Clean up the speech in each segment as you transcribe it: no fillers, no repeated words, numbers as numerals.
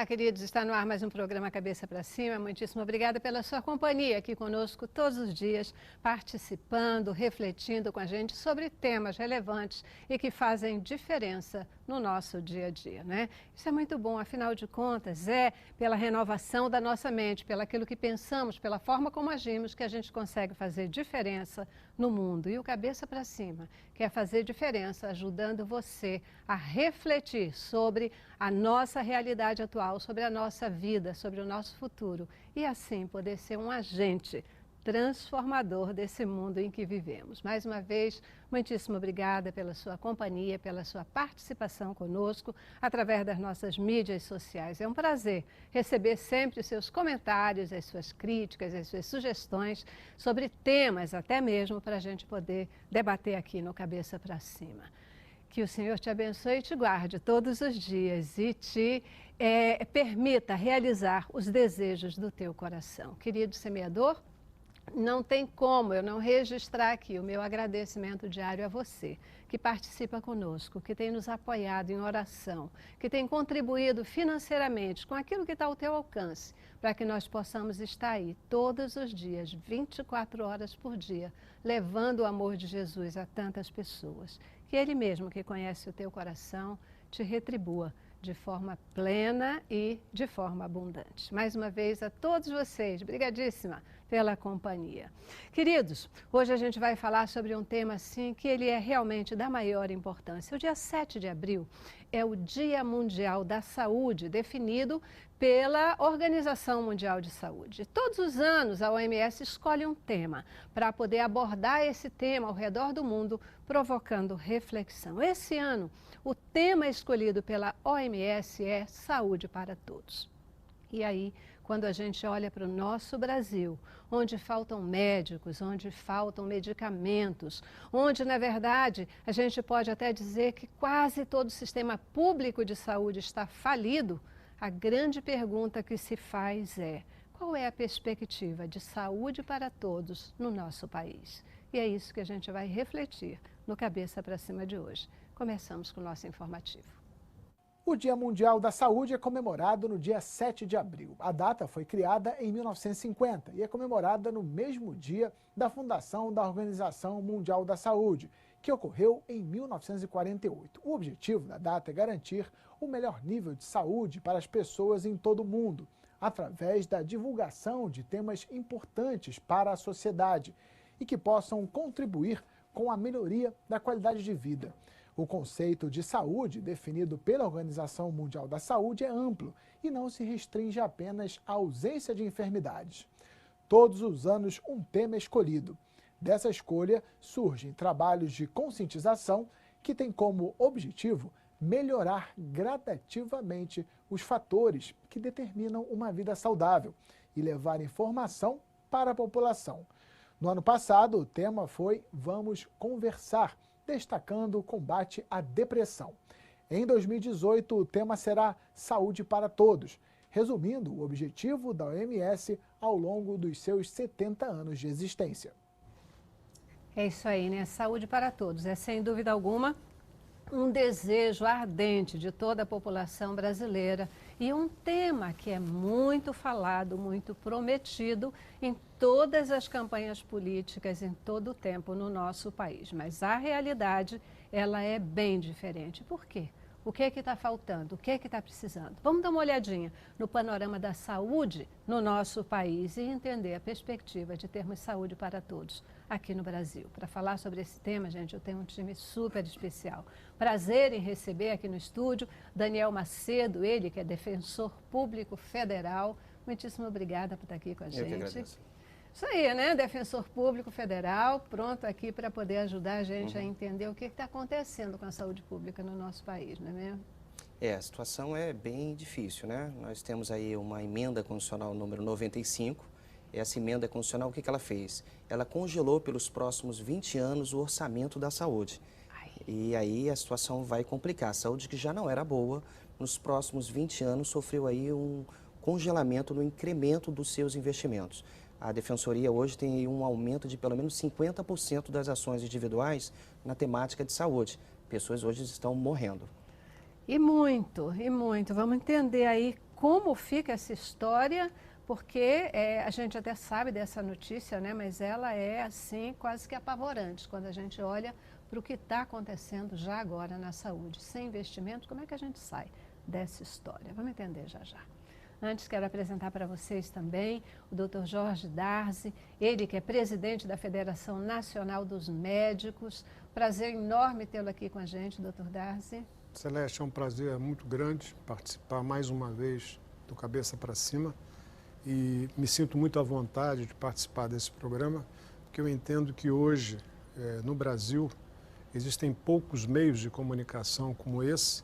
Olá, queridos. Está no ar mais um programa Cabeça para Cima. Muitíssimo obrigada pela sua companhia aqui conosco todos os dias, participando, refletindo com a gente sobre temas relevantes e que fazem diferença no nosso dia a dia, né? Isso é muito bom, afinal de contas, é pela renovação da nossa mente, pelo aquilo que pensamos, pela forma como agimos, que a gente consegue fazer diferença no mundo. E o Cabeça para Cima quer fazer diferença ajudando você a refletir sobre a nossa realidade atual, sobre a nossa vida, sobre o nosso futuro e assim poder ser um agente transformador desse mundo em que vivemos. Mais uma vez, muitíssimo obrigada pela sua companhia, pela sua participação conosco através das nossas mídias sociais. É um prazer receber sempre os seus comentários, as suas críticas, as suas sugestões sobre temas, até mesmo para a gente poder debater aqui no Cabeça para Cima. Que o Senhor te abençoe e te guarde todos os dias e te permita realizar os desejos do teu coração. Querido semeador, não tem como eu não registrar aqui o meu agradecimento diário a você, que participa conosco, que tem nos apoiado em oração, que tem contribuído financeiramente com aquilo que está ao teu alcance, para que nós possamos estar aí todos os dias, 24 horas por dia, levando o amor de Jesus a tantas pessoas. Que Ele mesmo, que conhece o teu coração, te retribua de forma plena e de forma abundante. Mais uma vez a todos vocês, brigadíssima pela companhia. Queridos, hoje a gente vai falar sobre um tema assim que ele é realmente da maior importância. O dia 7 de abril é o Dia Mundial da Saúde, definido pela Organização Mundial de Saúde. Todos os anos a OMS escolhe um tema para poder abordar esse tema ao redor do mundo, provocando reflexão. Esse ano, o tema escolhido pela OMS é Saúde para Todos. E aí, quando a gente olha para o nosso Brasil, onde faltam médicos, onde faltam medicamentos, onde, na verdade, a gente pode até dizer que quase todo o sistema público de saúde está falido, a grande pergunta que se faz é: qual é a perspectiva de saúde para todos no nosso país? E é isso que a gente vai refletir no Cabeça para Cima de hoje. Começamos com o nosso informativo. O Dia Mundial da Saúde é comemorado no dia 7 de abril. A data foi criada em 1950 e é comemorada no mesmo dia da fundação da Organização Mundial da Saúde, que ocorreu em 1948. O objetivo da data é garantir o melhor nível de saúde para as pessoas em todo o mundo, através da divulgação de temas importantes para a sociedade e que possam contribuir com a melhoria da qualidade de vida. O conceito de saúde, definido pela Organização Mundial da Saúde, é amplo e não se restringe apenas à ausência de enfermidades. Todos os anos, um tema é escolhido. Dessa escolha, surgem trabalhos de conscientização que têm como objetivo melhorar gradativamente os fatores que determinam uma vida saudável e levar informação para a população. No ano passado, o tema foi Vamos Conversar, destacando o combate à depressão. Em 2018, o tema será Saúde para Todos, resumindo o objetivo da OMS ao longo dos seus 70 anos de existência. É isso aí, né? Saúde para todos. É, sem dúvida alguma, um desejo ardente de toda a população brasileira e um tema que é muito falado, muito prometido em todas as campanhas políticas em todo o tempo no nosso país. Mas a realidade, ela é bem diferente. Por quê? O que é que está faltando? O que é que está precisando? Vamos dar uma olhadinha no panorama da saúde no nosso país e entender a perspectiva de termos saúde para todos aqui no Brasil. Para falar sobre esse tema, gente, eu tenho um time super especial. Prazer em receber aqui no estúdio Daniel Macedo, ele que é defensor público federal. Muitíssimo obrigada por estar aqui com a gente. Eu que agradeço. Isso aí, né? Defensor Público Federal, pronto aqui para poder ajudar a gente a entender o que está acontecendo com a saúde pública no nosso país, não é mesmo? A situação é bem difícil, né? Nós temos aí uma emenda constitucional número 95. Essa emenda constitucional, o que ela fez? Ela congelou pelos próximos 20 anos o orçamento da saúde. E aí a situação vai complicar. A saúde, que já não era boa, nos próximos 20 anos sofreu aí um congelamento no incremento dos seus investimentos. A Defensoria hoje tem aí um aumento de pelo menos 50% das ações individuais na temática de saúde. Pessoas hoje estão morrendo. E muito, e muito. Vamos entender aí como fica essa história, porque a gente até sabe dessa notícia, né, mas ela é assim quase que apavorante quando a gente olha para o que está acontecendo já agora na saúde. Sem investimento, como é que a gente sai dessa história? Vamos entender já já. Antes, quero apresentar para vocês também o Dr. Jorge Darzi, ele que é presidente da Federação Nacional dos Médicos. Prazer enorme tê-lo aqui com a gente, Dr. Darzi. Celeste, é um prazer muito grande participar mais uma vez do Cabeça para Cima e me sinto muito à vontade de participar desse programa, porque eu entendo que hoje, no Brasil, existem poucos meios de comunicação como esse,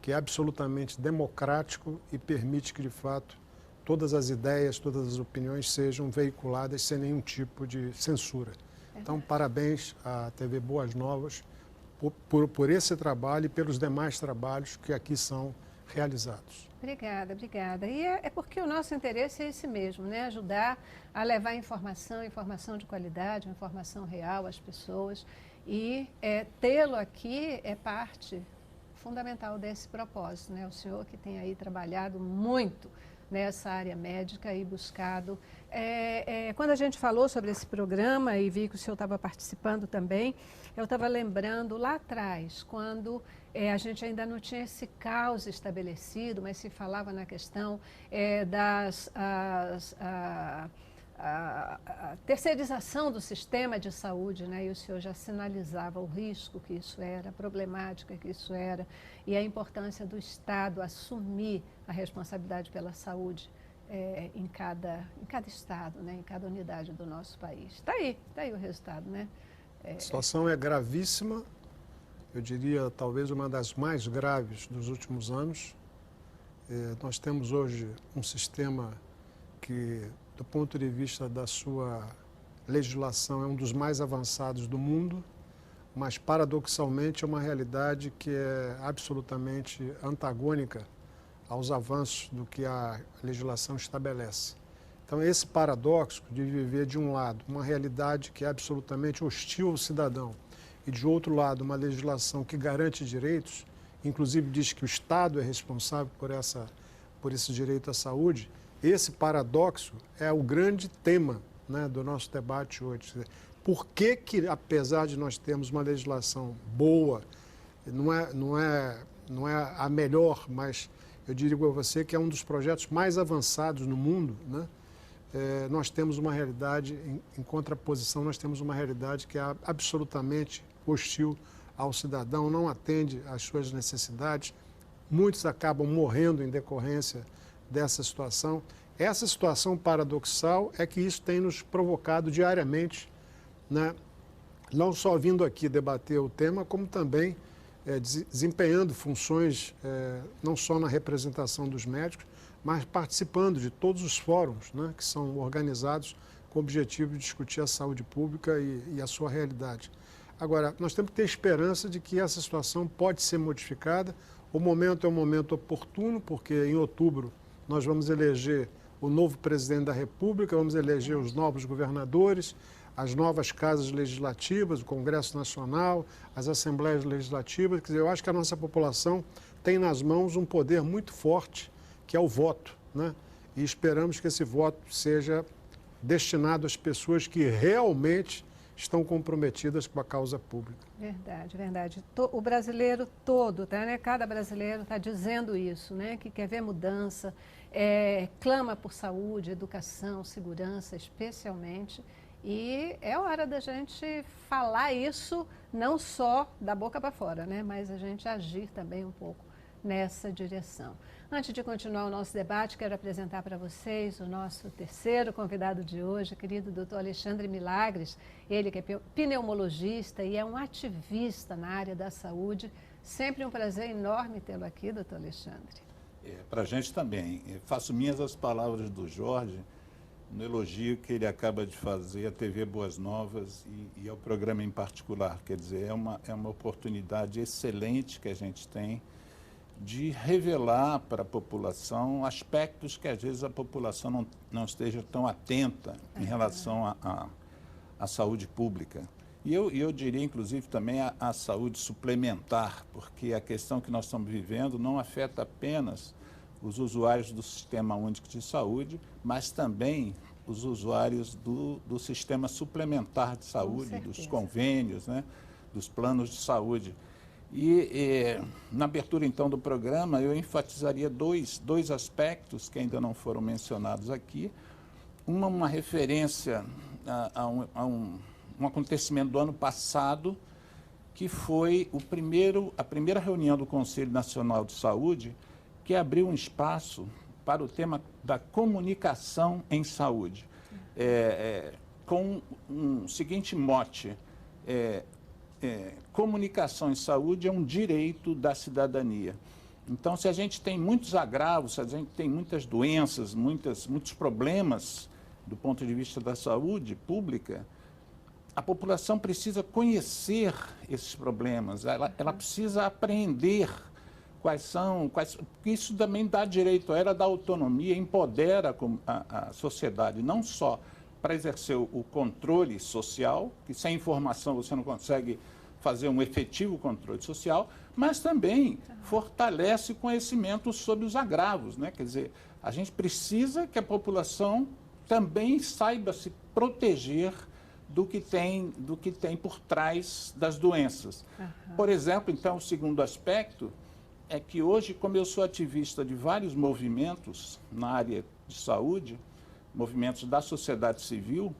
que é absolutamente democrático e permite que, de fato, todas as ideias, todas as opiniões sejam veiculadas sem nenhum tipo de censura. Então, parabéns à TV Boas Novas por esse trabalho e pelos demais trabalhos que aqui são realizados. Obrigada, obrigada. E é porque o nosso interesse é esse mesmo, né? Ajudar a levar informação de qualidade, informação real às pessoas. E tê-lo aqui é parte fundamental desse propósito, né? O senhor que tem aí trabalhado muito nessa área médica e buscado. Quando a gente falou sobre esse programa e vi que o senhor estava participando também, eu estava lembrando lá atrás, quando a gente ainda não tinha esse caos estabelecido, mas se falava na questão a terceirização do sistema de saúde, né? E o senhor já sinalizava o risco que isso era, a problemática que isso era e a importância do Estado assumir a responsabilidade pela saúde em cada estado, né? Em cada unidade do nosso país. Está aí o resultado, né? A situação é gravíssima, eu diria talvez uma das mais graves dos últimos anos. Nós temos hoje um sistema que, do ponto de vista da sua legislação, é um dos mais avançados do mundo, mas, paradoxalmente, é uma realidade que é absolutamente antagônica aos avanços do que a legislação estabelece. Então, esse paradoxo de viver, de um lado, uma realidade que é absolutamente hostil ao cidadão e, de outro lado, uma legislação que garante direitos, inclusive diz que o Estado é responsável por esse direito à saúde. Esse paradoxo é o grande tema, né, do nosso debate hoje. Por que, apesar de nós termos uma legislação boa, não é a melhor, mas eu digo a você que é um dos projetos mais avançados no mundo, né? Nós temos uma realidade, em contraposição, nós temos uma realidade que é absolutamente hostil ao cidadão, não atende às suas necessidades. Muitos acabam morrendo em decorrência dessa situação. Essa situação paradoxal é que isso tem nos provocado diariamente, né? Não só vindo aqui debater o tema, como também desempenhando funções não só na representação dos médicos, mas participando de todos os fóruns, né, que são organizados com o objetivo de discutir a saúde pública e a sua realidade. Agora, nós temos que ter esperança de que essa situação pode ser modificada. O momento é um momento oportuno, porque em outubro nós vamos eleger o novo presidente da República, vamos eleger os novos governadores, as novas casas legislativas, o Congresso Nacional, as Assembleias Legislativas. Quer dizer, eu acho que a nossa população tem nas mãos um poder muito forte, que é o voto, né? E esperamos que esse voto seja destinado às pessoas que realmente estão comprometidas com a causa pública. Verdade, verdade. O brasileiro todo, tá, né? Cada brasileiro está dizendo isso, né? Que quer ver mudança, clama por saúde, educação, segurança, especialmente. E é hora da gente falar isso não só da boca para fora, né? Mas a gente agir também um pouco nessa direção. Antes de continuar o nosso debate, quero apresentar para vocês o nosso terceiro convidado de hoje, querido Dr. Alexandre Milagres. Ele que é pneumologista e é um ativista na área da saúde. Sempre um prazer enorme tê-lo aqui, doutor Alexandre. Para a gente também. Eu faço minhas as palavras do Jorge no elogio que ele acaba de fazer à TV Boas Novas e ao programa em particular. Quer dizer, é uma oportunidade excelente que a gente tem de revelar para a população aspectos que às vezes a população não esteja tão atenta em relação à saúde pública. E eu diria, inclusive, também a saúde suplementar, porque a questão que nós estamos vivendo não afeta apenas os usuários do Sistema Único de Saúde, mas também os usuários do Sistema Suplementar de Saúde, dos convênios, né, dos planos de saúde. E na abertura, então, do programa, eu enfatizaria dois aspectos que ainda não foram mencionados aqui. Uma referência a um acontecimento do ano passado, que foi a primeira reunião do Conselho Nacional de Saúde, que abriu um espaço para o tema da comunicação em saúde, com um seguinte mote: comunicação em saúde é um direito da cidadania. Então, se a gente tem muitos agravos, se a gente tem muitas doenças, muitos problemas do ponto de vista da saúde pública, a população precisa conhecer esses problemas, ela precisa aprender quais são, porque isso também dá direito a ela, dá autonomia, empodera a sociedade, não só para exercer o controle social, que sem informação você não consegue fazer um efetivo controle social, mas também fortalece o conhecimento sobre os agravos, né? Quer dizer, a gente precisa que a população também saiba se proteger do que tem por trás das doenças. Por exemplo, então, o segundo aspecto é que hoje, como eu sou ativista de vários movimentos na área de saúde, movimentos da sociedade civil,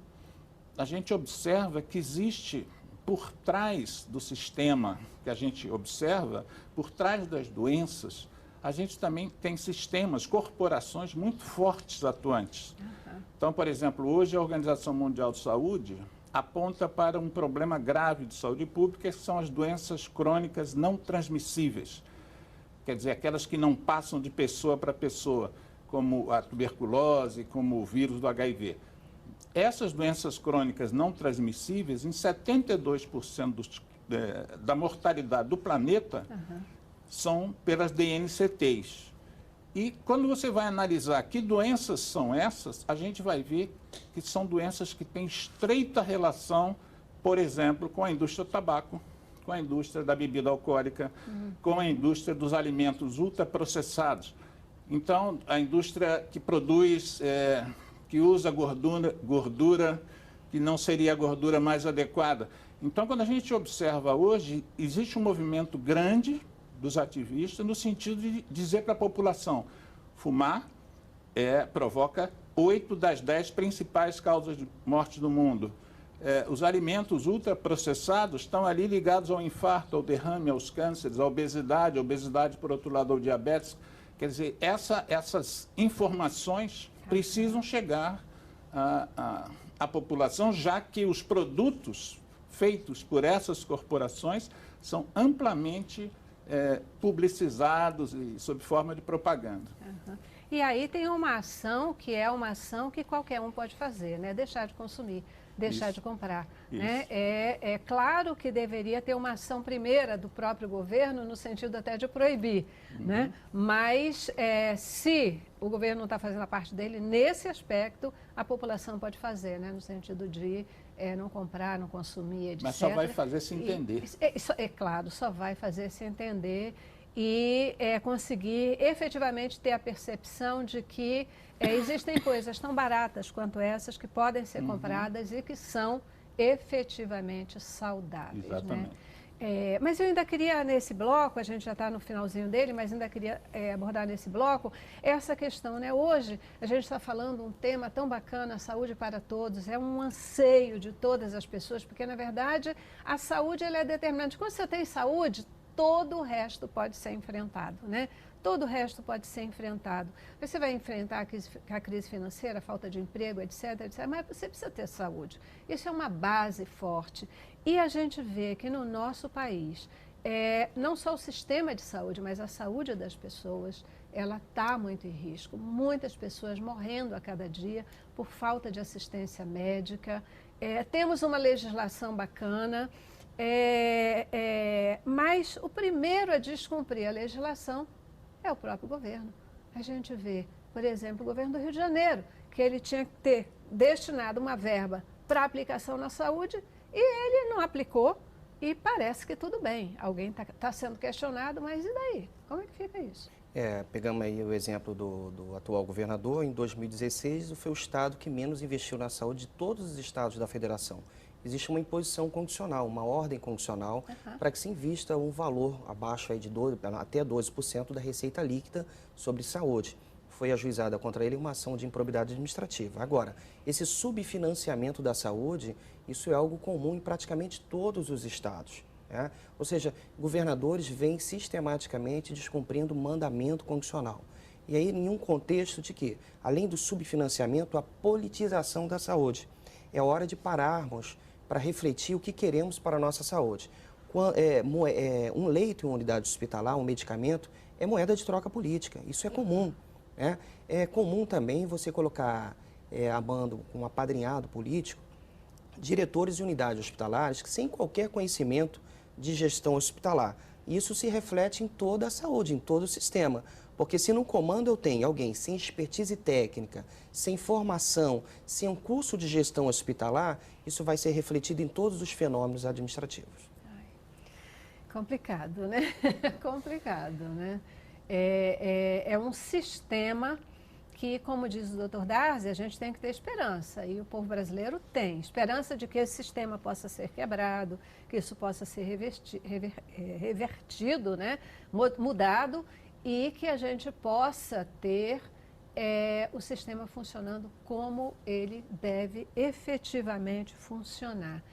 a gente observa que existe por trás do sistema que a gente observa, por trás das doenças, a gente também tem sistemas, corporações muito fortes atuantes. Então, por exemplo, hoje a Organização Mundial de Saúde aponta para um problema grave de saúde pública, que são as doenças crônicas não transmissíveis. Quer dizer, aquelas que não passam de pessoa para pessoa, como a tuberculose, como o vírus do HIV. Essas doenças crônicas não transmissíveis, em 72% da mortalidade do planeta, são pelas DNCTs. E quando você vai analisar que doenças são essas, a gente vai ver que são doenças que têm estreita relação, por exemplo, com a indústria do tabaco, com a indústria da bebida alcoólica, com a indústria dos alimentos ultraprocessados. Então, a indústria que produz, que usa gordura que não seria a gordura mais adequada. Então, quando a gente observa hoje, existe um movimento grande dos ativistas no sentido de dizer para a população: fumar provoca 8 das 10 principais causas de morte do mundo. Os alimentos ultraprocessados estão ali ligados ao infarto, ao derrame, aos cânceres, à obesidade, por outro lado, ao diabetes. Quer dizer, essas informações precisam chegar à população, já que os produtos feitos por essas corporações são amplamente publicizados e sob forma de propaganda. E aí tem uma ação que é uma ação que qualquer um pode fazer, né? Deixar de consumir, deixar de comprar. Né? É claro que deveria ter uma ação primeira do próprio governo, no sentido até de proibir. Né? Mas se o governo não está fazendo a parte dele, nesse aspecto, a população pode fazer, né? No sentido de não comprar, não consumir, etc. Mas só vai fazer se entender. Claro, só vai fazer se entender e conseguir efetivamente ter a percepção de que existem coisas tão baratas quanto essas que podem ser compradas e que são efetivamente saudáveis. Exatamente. Né? Mas eu ainda queria, nesse bloco, a gente já está no finalzinho dele, mas ainda queria abordar nesse bloco essa questão, né? Hoje a gente está falando um tema tão bacana, saúde para todos, é um anseio de todas as pessoas, porque na verdade a saúde ela é determinante. Quando você tem saúde, todo o resto pode ser enfrentado, né? Todo o resto pode ser enfrentado. Você vai enfrentar a crise financeira, a falta de emprego, etc, etc, mas você precisa ter saúde. Isso é uma base forte. E a gente vê que no nosso país, não só o sistema de saúde, mas a saúde das pessoas, ela está muito em risco. Muitas pessoas morrendo a cada dia por falta de assistência médica. Temos uma legislação bacana, mas o primeiro a descumprir a legislação é o próprio governo. A gente vê, por exemplo, o governo do Rio de Janeiro, que ele tinha que ter destinado uma verba para aplicação na saúde e ele não aplicou e parece que tudo bem. Alguém está sendo questionado, mas e daí? Como é que fica isso? Pegamos aí o exemplo do atual governador. Em 2016, foi o estado que menos investiu na saúde de todos os estados da federação. Existe uma imposição condicional, uma ordem condicional, para que se invista um valor abaixo aí de até 12% da receita líquida sobre saúde. Foi ajuizada contra ele uma ação de improbidade administrativa. Agora, esse subfinanciamento da saúde, isso é algo comum em praticamente todos os estados. Ou seja, governadores vêm sistematicamente descumprindo o mandamento condicional. E aí, em um contexto de que, além do subfinanciamento, a politização da saúde. É hora de pararmos para refletir o que queremos para a nossa saúde. Um leito em uma unidade hospitalar, um medicamento, é moeda de troca política. Isso é comum. É comum também você colocar a bando com um apadrinhado político, diretores de unidades hospitalares que sem qualquer conhecimento de gestão hospitalar. Isso se reflete em toda a saúde, em todo o sistema. Porque se no comando eu tenho alguém sem expertise técnica, sem formação, sem um curso de gestão hospitalar, isso vai ser refletido em todos os fenômenos administrativos. Complicado, né? Complicado, né? É um sistema que, como diz o Dr. Darcy, a gente tem que ter esperança, e o povo brasileiro tem esperança de que esse sistema possa ser quebrado, que isso possa ser revertido, né? Mudado, e que a gente possa ter o sistema funcionando como ele deve efetivamente funcionar.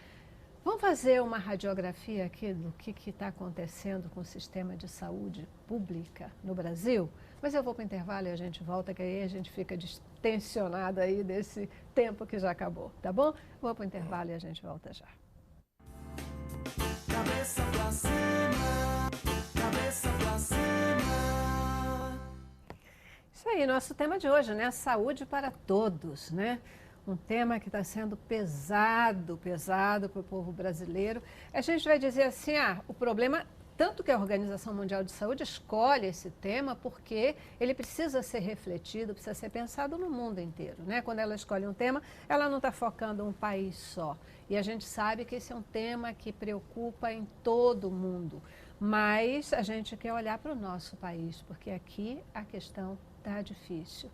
Vamos fazer uma radiografia aqui do que está acontecendo com o sistema de saúde pública no Brasil? Mas eu vou para o intervalo e a gente volta, que aí a gente fica distensionado aí desse tempo que já acabou, tá bom? Vou para o intervalo e a gente volta já. Cabeça pra cima, cabeça pra cima. Isso aí, nosso tema de hoje, né? Saúde para todos, né? Um tema que está sendo pesado para o povo brasileiro. A gente vai dizer assim, o problema, tanto que a Organização Mundial de Saúde escolhe esse tema, porque ele precisa ser refletido, precisa ser pensado no mundo inteiro, né? Quando ela escolhe um tema, ela não está focando em um país só. E a gente sabe que esse é um tema que preocupa em todo o mundo. Mas a gente quer olhar para o nosso país, porque aqui a questão está difícil.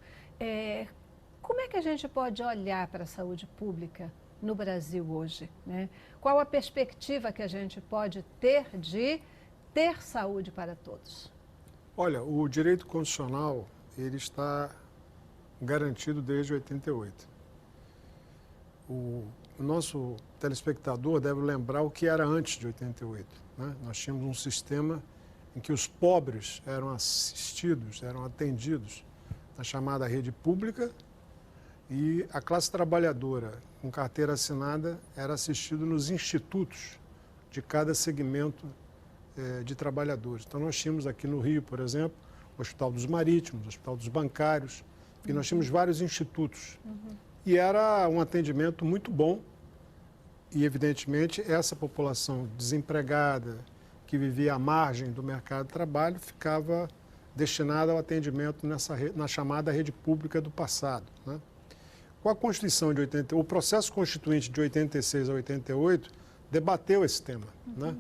Como é que a gente pode olhar para a saúde pública no Brasil hoje, né? Qual a perspectiva que a gente pode ter de ter saúde para todos? Olha, o direito constitucional, ele está garantido desde 88. O nosso telespectador deve lembrar o que era antes de 88. Né? Nós tínhamos um sistema em que os pobres eram assistidos, eram atendidos na chamada rede pública, e a classe trabalhadora com carteira assinada era assistida nos institutos de cada segmento de trabalhadores. Então nós tínhamos aqui no Rio, por exemplo, o Hospital dos Marítimos, o Hospital dos Bancários, e nós tínhamos vários institutos. E era um atendimento muito bom, e evidentemente essa população desempregada, que vivia à margem do mercado de trabalho, ficava destinada ao atendimento na chamada rede pública do passado, né? Com a Constituição de 80, o processo constituinte de 86 a 88 debateu esse tema, né?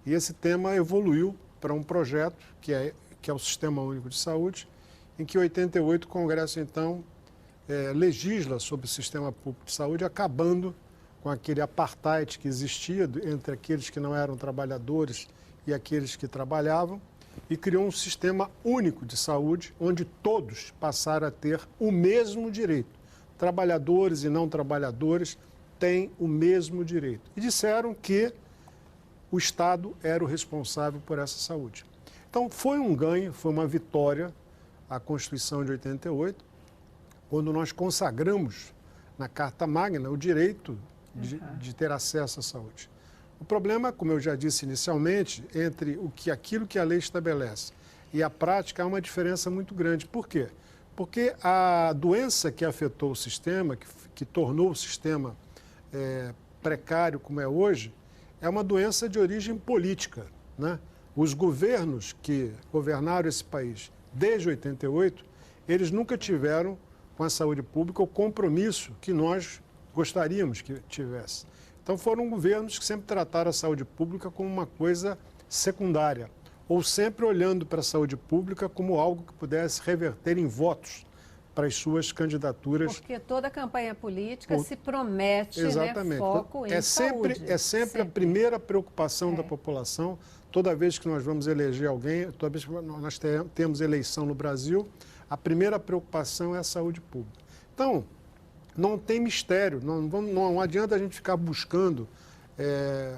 E esse tema evoluiu para um projeto que é o Sistema Único de Saúde, em que em 88 o Congresso então legisla sobre o Sistema Público de Saúde, acabando com aquele apartheid que existia entre aqueles que não eram trabalhadores e aqueles que trabalhavam, e criou um sistema único de saúde, onde todos passaram a ter o mesmo direito. Trabalhadores e não trabalhadores têm o mesmo direito. E disseram que o Estado era o responsável por essa saúde. Então, foi um ganho, foi uma vitória a Constituição de 88, quando nós consagramos na Carta Magna o direito de ter acesso à saúde. O problema, como eu já disse inicialmente, entre aquilo que a lei estabelece e a prática há uma diferença muito grande. Por quê? Porque a doença que afetou o sistema, que tornou o sistema precário como é hoje, é uma doença de origem política, né? Os governos que governaram esse país desde 88, eles nunca tiveram com a saúde pública o compromisso que nós gostaríamos que tivesse. Então foram governos que sempre trataram a saúde pública como uma coisa secundária, ou sempre olhando para a saúde pública como algo que pudesse reverter em votos para as suas candidaturas. Porque toda campanha política se promete, né, foco em saúde. É sempre a primeira preocupação da população. Toda vez que nós vamos eleger alguém, toda vez que nós temos eleição no Brasil, a primeira preocupação é a saúde pública. Então, não tem mistério, não adianta a gente ficar buscando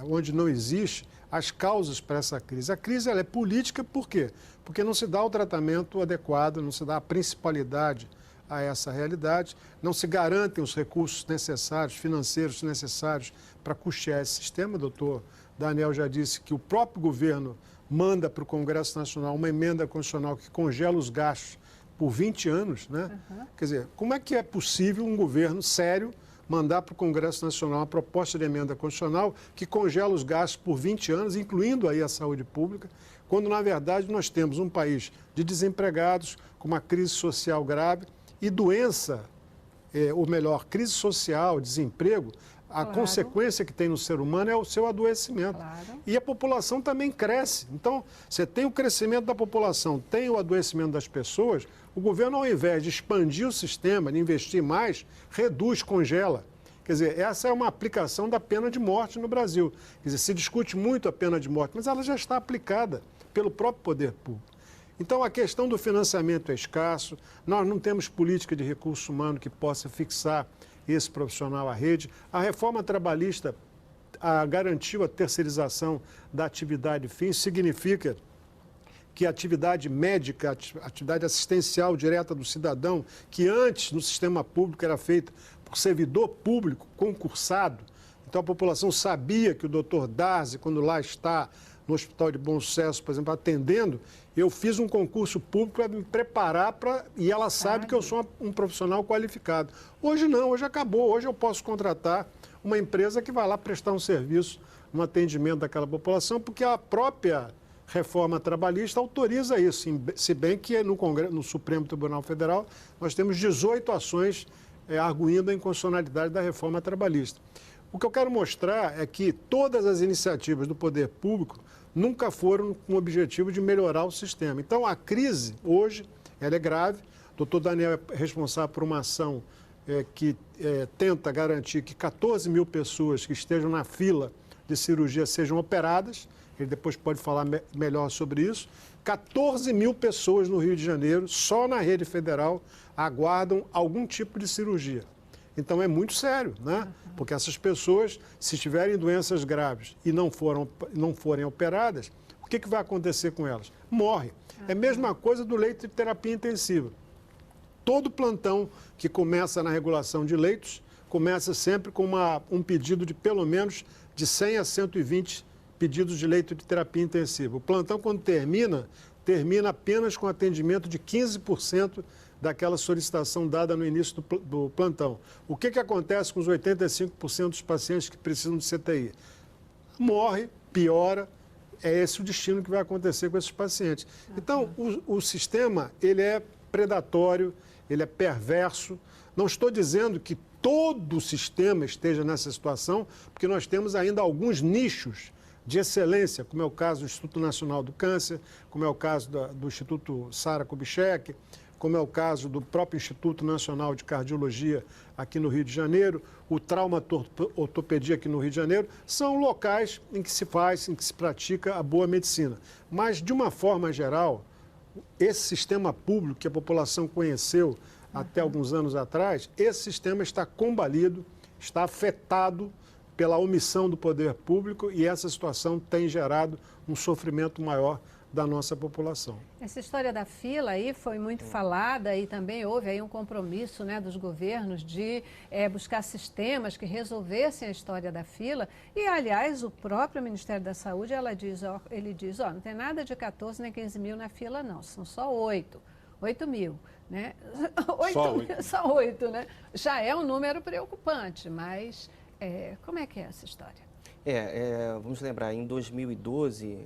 onde não existe as causas para essa crise. A crise ela é política por quê? Porque não se dá o tratamento adequado, não se dá a principalidade a essa realidade, não se garantem os recursos necessários, financeiros necessários para custear esse sistema. O doutor Daniel já disse que o próprio governo manda para o Congresso Nacional uma emenda constitucional que congela os gastos por 20 anos, né? Quer dizer, como é que é possível um governo sério mandar para o Congresso Nacional uma proposta de emenda constitucional que congela os gastos por 20 anos, incluindo aí a saúde pública, quando, na verdade, nós temos um país de desempregados, com uma crise social grave e doença, ou melhor, crise social, desemprego, a consequência que tem no ser humano é o seu adoecimento. E a população também cresce. Então, você tem o crescimento da população, tem o adoecimento das pessoas, o governo, ao invés de expandir o sistema, de investir mais, reduz, congela. Quer dizer, essa é uma aplicação da pena de morte no Brasil. Quer dizer, se discute muito a pena de morte, mas ela já está aplicada pelo próprio poder público. Então, a questão do financiamento é escasso, nós não temos política de recurso humano que possa fixar esse profissional à rede. A reforma trabalhista garantiu a terceirização da atividade fim, significa que a atividade médica, a atividade assistencial direta do cidadão, que antes no sistema público era feita por servidor público concursado, então a população sabia que o doutor Darzi, quando lá está no Hospital de Bom Sucesso, por exemplo, atendendo, eu fiz um concurso público para me preparar e ela sabe que eu sou um profissional qualificado. Hoje não, hoje acabou, hoje eu posso contratar uma empresa que vai lá prestar um serviço no atendimento daquela população, porque a própria reforma trabalhista autoriza isso, se bem que no Supremo Tribunal Federal nós temos 18 ações arguindo a inconstitucionalidade da reforma trabalhista. O que eu quero mostrar é que todas as iniciativas do poder público nunca foram com o objetivo de melhorar o sistema. Então, a crise, hoje, ela é grave. O doutor Daniel é responsável por uma ação que tenta garantir que 14 mil pessoas que estejam na fila de cirurgia sejam operadas. Ele depois pode falar melhor sobre isso. 14 mil pessoas no Rio de Janeiro, só na rede federal, aguardam algum tipo de cirurgia. Então, é muito sério, né? Porque essas pessoas, se tiverem doenças graves e não forem operadas, o que vai acontecer com elas? Morre. É a mesma coisa do leito de terapia intensiva. Todo plantão que começa na regulação de leitos, começa sempre com um pedido de pelo menos de 100 a 120 pedidos de leito de terapia intensiva. O plantão, quando termina apenas com atendimento de 15% daquela solicitação dada no início do plantão. O que acontece com os 85% dos pacientes que precisam de CTI? Morre, piora, é esse o destino que vai acontecer com esses pacientes. Então, o sistema, ele é predatório, ele é perverso. Não estou dizendo que todo o sistema esteja nessa situação, porque nós temos ainda alguns nichos de excelência, como é o caso do Instituto Nacional do Câncer, como é o caso do Instituto Sara Kubitschek, como é o caso do próprio Instituto Nacional de Cardiologia aqui no Rio de Janeiro, o Traumatortopedia aqui no Rio de Janeiro, são locais em que se pratica a boa medicina. Mas, de uma forma geral, esse sistema público que a população conheceu até alguns anos atrás, esse sistema está combalido, está afetado pela omissão do poder público e essa situação tem gerado um sofrimento maior da nossa população. Essa história da fila aí foi muito falada e também houve aí um compromisso, né, dos governos de buscar sistemas que resolvessem a história da fila e, aliás, o próprio Ministério da Saúde, ele diz, não tem nada de 14 nem 15 mil na fila não, são só 8 mil, né? Só 8, né? Já é um número preocupante, mas como é que é essa história? Vamos lembrar, em 2012,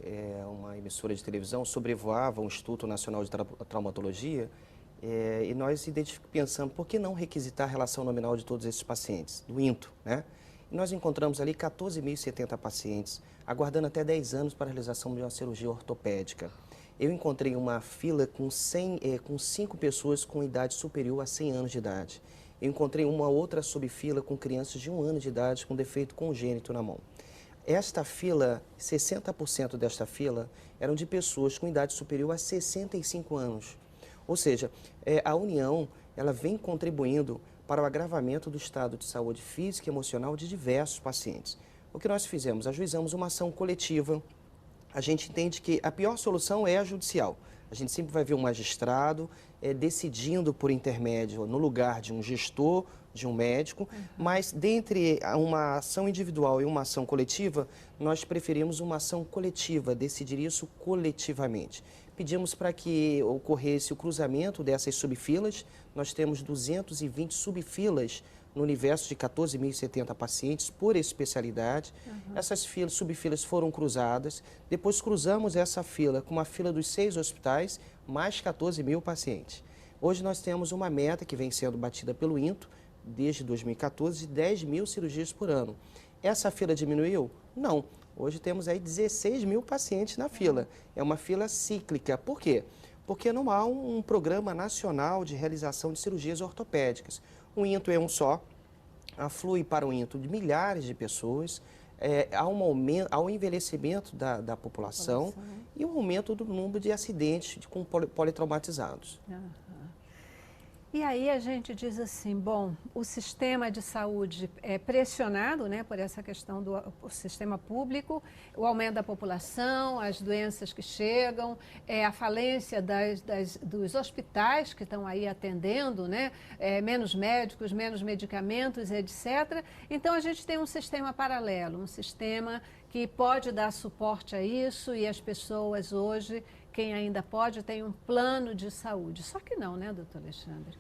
uma emissora de televisão sobrevoava o Instituto Nacional de Traumatologia e nós pensamos, por que não requisitar a relação nominal de todos esses pacientes, do INTO, né? E nós encontramos ali 14.070 pacientes, aguardando até 10 anos para a realização de uma cirurgia ortopédica. Eu encontrei uma fila com 5 pessoas com idade superior a 100 anos de idade. Eu encontrei uma outra subfila com crianças de 1 ano de idade com defeito congênito na mão. Esta fila, 60% desta fila eram de pessoas com idade superior a 65 anos. Ou seja, a União ela vem contribuindo para o agravamento do estado de saúde física e emocional de diversos pacientes. O que nós fizemos? Ajuizamos uma ação coletiva. A gente entende que a pior solução é a judicial. A gente sempre vai ver um magistrado decidindo por intermédio, no lugar de um gestor, de um médico, mas dentre uma ação individual e uma ação coletiva, nós preferimos uma ação coletiva, decidir isso coletivamente. Pedimos para que ocorresse o cruzamento dessas subfilas, nós temos 220 subfilas no universo de 14.070 pacientes por especialidade. Essas subfilas foram cruzadas, depois cruzamos essa fila com uma fila dos 6 hospitais, mais 14.000 pacientes. Hoje nós temos uma meta que vem sendo batida pelo INTO, desde 2014, de 10.000 cirurgias por ano. Essa fila diminuiu? Não. Hoje temos aí 16.000 pacientes na fila. É uma fila cíclica. Por quê? Porque não há um programa nacional de realização de cirurgias ortopédicas. O INTO é um só, aflui para o INTO de milhares de pessoas, há um envelhecimento da população e um aumento do número de acidentes com politraumatizados. E aí a gente diz assim, bom, o sistema de saúde é pressionado, né, por essa questão do sistema público, o aumento da população, as doenças que chegam, a falência dos hospitais que estão aí atendendo, né, menos médicos, menos medicamentos, etc. Então a gente tem um sistema paralelo, um sistema que pode dar suporte a isso e as pessoas hoje, quem ainda pode, tem um plano de saúde. Só que não, né, doutor Alexandre?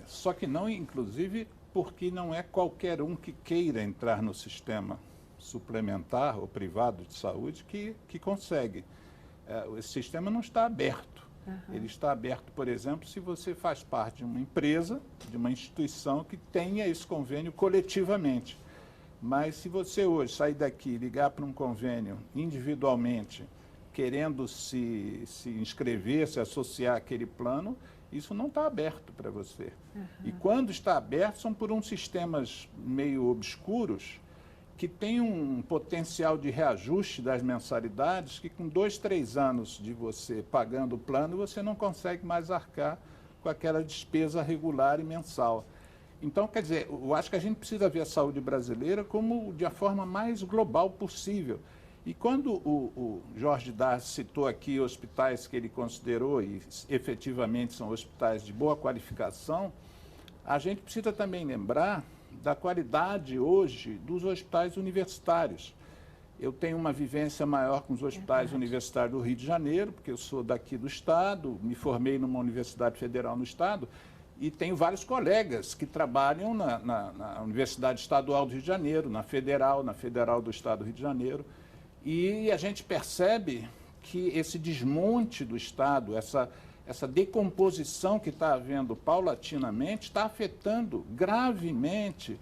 Só que não, inclusive, porque não é qualquer um que queira entrar no sistema suplementar ou privado de saúde que consegue. Esse sistema não está aberto. Ele está aberto, por exemplo, se você faz parte de uma empresa, de uma instituição que tenha esse convênio coletivamente. Mas se você hoje sair daqui e ligar para um convênio individualmente, querendo se inscrever, se associar àquele plano, isso não está aberto para você. E quando está aberto, são por uns sistemas meio obscuros que tem um potencial de reajuste das mensalidades que com 2, 3 anos de você pagando o plano, você não consegue mais arcar com aquela despesa regular e mensal. Então, quer dizer, eu acho que a gente precisa ver a saúde brasileira como de a forma mais global possível. E quando o Jorge Darcy citou aqui hospitais que ele considerou, e efetivamente são hospitais de boa qualificação, a gente precisa também lembrar da qualidade hoje dos hospitais universitários. Eu tenho uma vivência maior com os hospitais universitários do Rio de Janeiro, porque eu sou daqui do Estado, me formei numa universidade federal no Estado, e tenho vários colegas que trabalham na Universidade Estadual do Rio de Janeiro, na Federal do Estado do Rio de Janeiro. E a gente percebe que esse desmonte do Estado, essa decomposição que está havendo paulatinamente, está afetando gravemente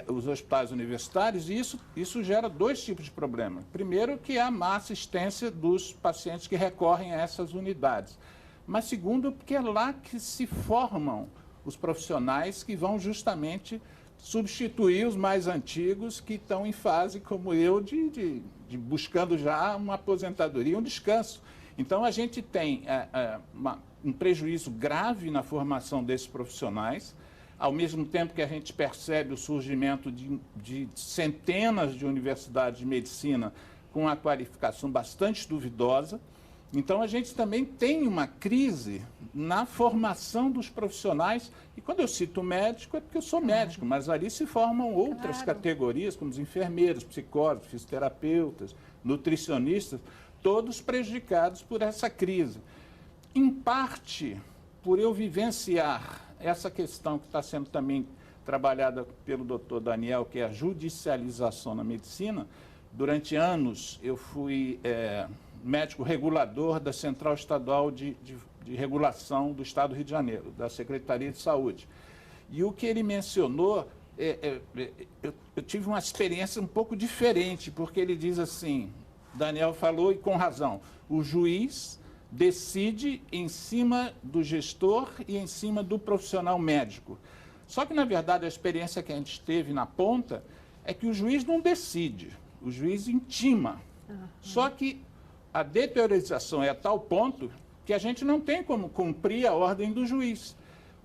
os hospitais universitários, e isso gera 2 tipos de problema. Primeiro, que há a má assistência dos pacientes que recorrem a essas unidades. Mas segundo, porque é lá que se formam os profissionais que vão justamente substituir os mais antigos que estão em fase, como eu, de buscando já uma aposentadoria, um descanso. Então, a gente tem um prejuízo grave na formação desses profissionais, ao mesmo tempo que a gente percebe o surgimento de centenas de universidades de medicina com uma qualificação bastante duvidosa. Então, a gente também tem uma crise na formação dos profissionais. E quando eu cito médico, é porque eu sou médico, mas ali se formam outras categorias, como os enfermeiros, psicólogos, fisioterapeutas, nutricionistas, todos prejudicados por essa crise. Em parte, por eu vivenciar essa questão que está sendo também trabalhada pelo doutor Daniel, que é a judicialização na medicina. Durante anos, eu fui médico regulador da Central Estadual de Regulação do Estado do Rio de Janeiro, da Secretaria de Saúde. E o que ele mencionou eu tive uma experiência um pouco diferente, porque ele diz assim, Daniel falou, e com razão, o juiz decide em cima do gestor e em cima do profissional médico. Só que, na verdade, a experiência que a gente teve na ponta é que o juiz não decide, o juiz intima. Só que a deteriorização é a tal ponto que a gente não tem como cumprir a ordem do juiz.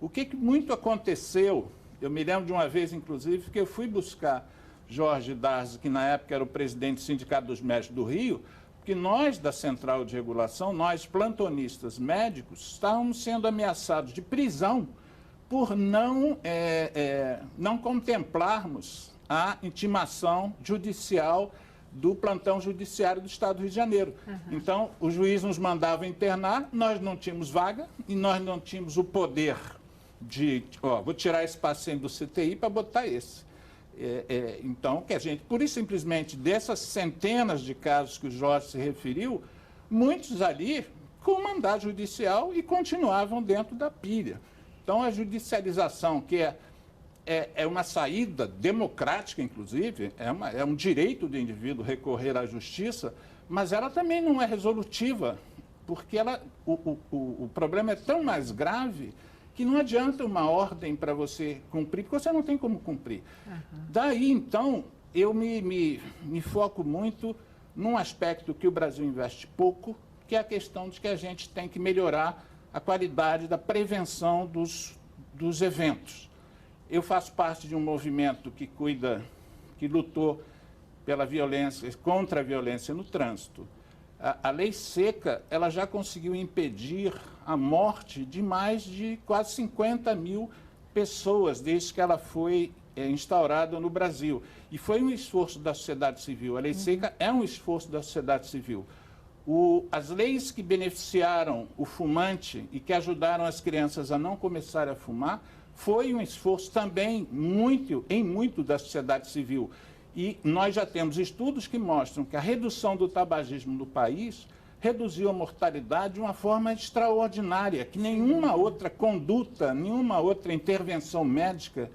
O que muito aconteceu, eu me lembro de uma vez, inclusive, que eu fui buscar Jorge Darzi, que na época era o presidente do Sindicato dos Médicos do Rio, porque nós da Central de Regulação, nós plantonistas médicos, estávamos sendo ameaçados de prisão por não contemplarmos a intimação judicial do plantão judiciário do Estado do Rio de Janeiro. Então, o juiz nos mandava internar, nós não tínhamos vaga e nós não tínhamos o poder de, vou tirar esse paciente do CTI para botar esse. Então, que a gente, pura e simplesmente, dessas centenas de casos que o Jorge se referiu, muitos ali com mandado judicial e continuavam dentro da pilha. Então, a judicialização, que é uma saída democrática, inclusive, é um direito do indivíduo recorrer à justiça, mas ela também não é resolutiva, porque o problema é tão mais grave que não adianta uma ordem para você cumprir, porque você não tem como cumprir. Daí, então, eu me foco muito num aspecto que o Brasil investe pouco, que é a questão de que a gente tem que melhorar a qualidade da prevenção dos eventos. Eu faço parte de um movimento que lutou pela violência, contra a violência no trânsito. A lei seca, ela já conseguiu impedir a morte de mais de quase 50 mil pessoas desde que ela foi instaurada no Brasil. E foi um esforço da sociedade civil. A lei seca é um esforço da sociedade civil. As leis que beneficiaram o fumante e que ajudaram as crianças a não começarem a fumar foi um esforço também muito da sociedade civil. E nós já temos estudos que mostram que a redução do tabagismo no país reduziu a mortalidade de uma forma extraordinária, que nenhuma outra conduta, nenhuma outra intervenção médica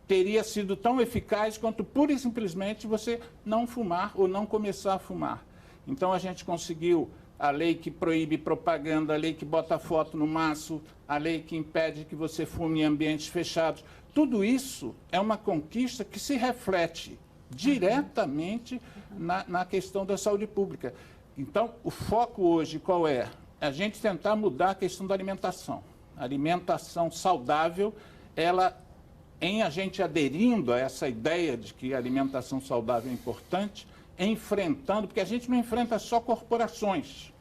teria sido tão eficaz quanto pura e simplesmente você não fumar ou não começar a fumar. Então, a gente conseguiu a lei que proíbe propaganda, a lei que bota foto no maço, a lei que impede que você fume em ambientes fechados. Tudo isso é uma conquista que se reflete diretamente na questão da saúde pública. Então, o foco hoje qual é? A gente tentar mudar a questão da alimentação. A alimentação saudável, a gente aderindo a essa ideia de que a alimentação saudável é importante, enfrentando, porque a gente não enfrenta só corporações.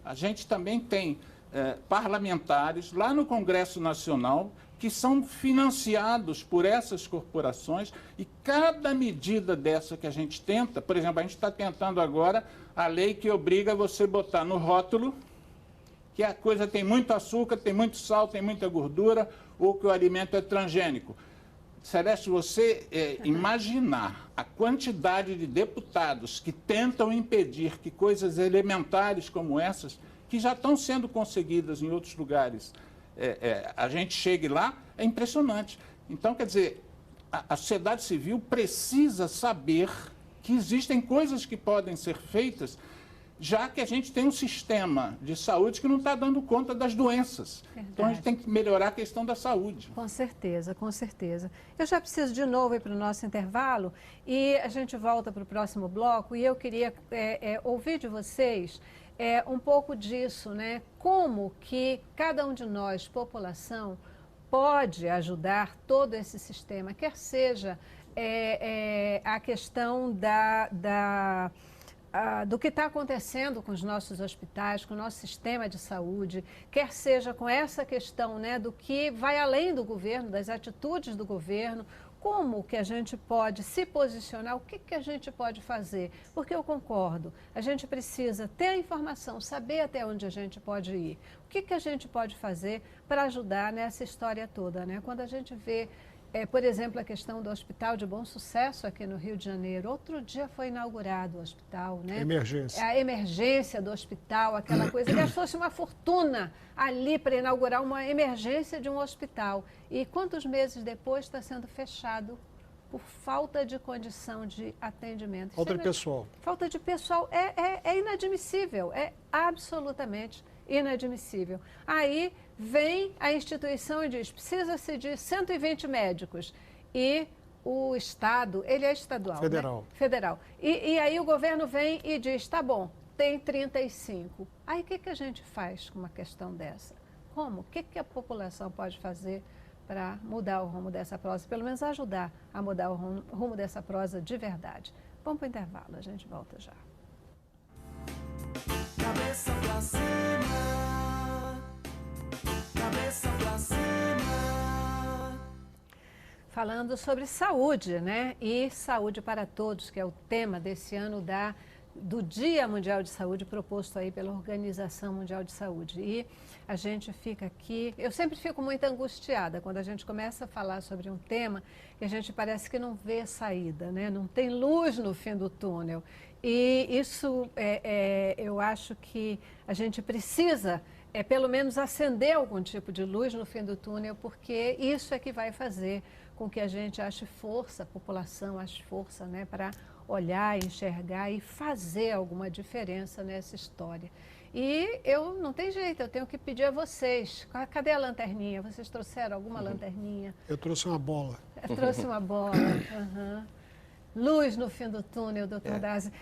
A gente também tem parlamentares lá no Congresso Nacional que são financiados por essas corporações e cada medida dessa que a gente tenta, por exemplo, a gente está tentando agora a lei que obriga você a botar no rótulo que a coisa tem muito açúcar, tem muito sal, tem muita gordura ou que o alimento é transgênico. Celeste, você imaginar a quantidade de deputados que tentam impedir que coisas elementares como essas, que já estão sendo conseguidas em outros lugares, a gente chegue lá, é impressionante. Então, quer dizer, a sociedade civil precisa saber que existem coisas que podem ser feitas, já que a gente tem um sistema de saúde que não está dando conta das doenças. Verdade. Então, a gente tem que melhorar a questão da saúde. Com certeza, com certeza. Eu já preciso de novo ir para o nosso intervalo e a gente volta para o próximo bloco e eu queria ouvir de vocês um pouco disso, né? Como que cada um de nós, população, pode ajudar todo esse sistema, quer seja a questão do que está acontecendo com os nossos hospitais, com o nosso sistema de saúde, quer seja com essa questão, né, do que vai além do governo, das atitudes do governo, como que a gente pode se posicionar, o que a gente pode fazer? Porque eu concordo, a gente precisa ter a informação, saber até onde a gente pode ir. O que a gente pode fazer para ajudar nessa história toda, né? Quando a gente vê por exemplo, a questão do Hospital de Bom Sucesso aqui no Rio de Janeiro. Outro dia foi inaugurado o hospital, né? Emergência. A emergência do hospital, aquela coisa, gastou-se uma fortuna ali para inaugurar uma emergência de um hospital. E quantos meses depois está sendo fechado por falta de condição de atendimento? Falta de pessoal. Falta de pessoal é inadmissível, é absolutamente inadmissível. Aí vem a instituição e diz, precisa-se de 120 médicos. E o Estado, ele é estadual, Federal. né? Federal. E aí o governo vem e diz, tá bom, tem 35. Aí o que a gente faz com uma questão dessa? Como? O que a população pode fazer para mudar o rumo dessa prosa? Pelo menos ajudar a mudar o rumo dessa prosa de verdade. Vamos para o intervalo, a gente volta já. Cabeça pra cima, cabeça pra cima. Falando sobre saúde, né? E saúde para todos, que é o tema desse ano do Dia Mundial de Saúde, proposto aí pela Organização Mundial de Saúde. E a gente fica aqui, eu sempre fico muito angustiada quando a gente começa a falar sobre um tema que a gente parece que não vê saída, né? Não tem luz no fim do túnel. E isso, eu acho que a gente precisa, pelo menos, acender algum tipo de luz no fim do túnel, porque isso é que vai fazer com que a gente ache força, a população ache força, né, para olhar, enxergar e fazer alguma diferença nessa história. E eu, não tem jeito, eu tenho que pedir a vocês, cadê a lanterninha? Vocês trouxeram alguma lanterninha? Eu trouxe uma bola. Eu trouxe uma bola. Uhum. Luz no fim do túnel, doutor Dazi.